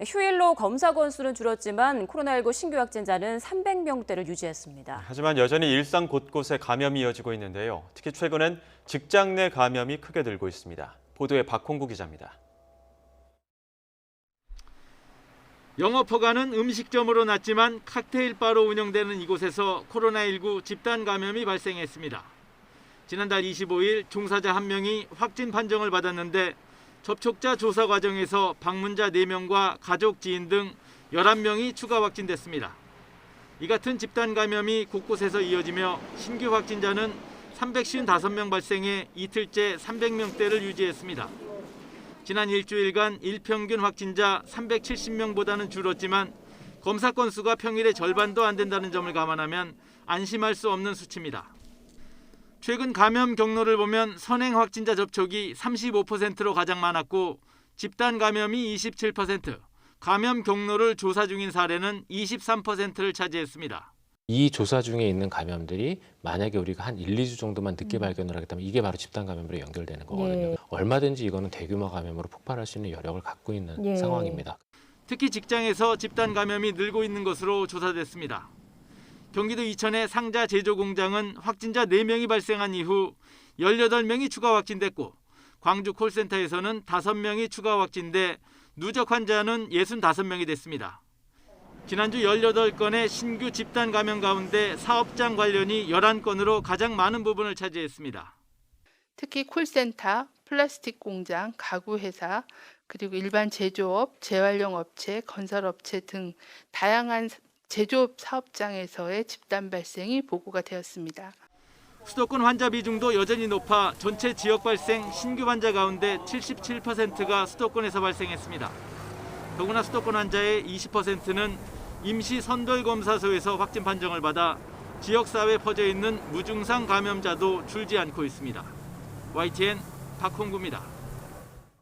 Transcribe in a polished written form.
휴일로 검사 건수는 줄었지만 코로나19 신규 확진자는 300명대를 유지했습니다. 하지만 여전히 일상 곳곳에 감염이 이어지고 있는데요. 특히 최근엔 직장 내 감염이 크게 늘고 있습니다. 보도에 박홍구 기자입니다. 영업 허가는 음식점으로 났지만 칵테일바로 운영되는 이곳에서 코로나19 집단 감염이 발생했습니다. 지난달 25일 종사자 1명이 확진 판정을 받았는데 접촉자 조사 과정에서 방문자 4명과 가족, 지인 등 11명이 추가 확진됐습니다. 이 같은 집단 감염이 곳곳에서 이어지며 신규 확진자는 355명 발생해 이틀째 300명대를 유지했습니다. 지난 일주일간 일평균 확진자 370명보다는 줄었지만 검사 건수가 평일의 절반도 안 된다는 점을 감안하면 안심할 수 없는 수치입니다. 최근 감염 경로를 보면 선행 확진자 접촉이 35%로 가장 많았고 집단 감염이 27%, 감염 경로를 조사 중인 사례는 23%를 차지했습니다. 이 조사 중에 있는 감염들이 만약에 우리가 한 1, 2주 정도만 늦게 발견을 하겠다면 이게 바로 집단 감염으로 연결되는 거거든요. 얼마든지 이거는 대규모 감염으로 폭발할 수 있는 여력을 갖고 있는 상황입니다. 특히 직장에서 집단 감염이 늘고 있는 것으로 조사됐습니다. 경기도 이천의 상자 제조 공장은 확진자 4명이 발생한 이후 18명이 추가 확진됐고 광주 콜센터에서는 5명이 추가 확진돼 누적 환자는 65명이 됐습니다. 지난주 18건의 신규 집단 감염 가운데 사업장 관련이 11건으로 가장 많은 부분을 차지했습니다. 특히 콜센터, 플라스틱 공장, 가구 회사, 그리고 일반 제조업, 재활용 업체, 건설업체 등 다양한 제조업 사업장에서의 집단 발생이 보고가 되었습니다. 수도권 환자 비중도 여전히 높아 전체 지역 발생 신규 환자 가운데 77%가 수도권에서 발생했습니다. 더구나 수도권 환자의 20%는 임시 선별검사소에서 확진 판정을 받아 지역사회에 퍼져 있는 무증상 감염자도 줄지 않고 있습니다. YTN 박홍구입니다.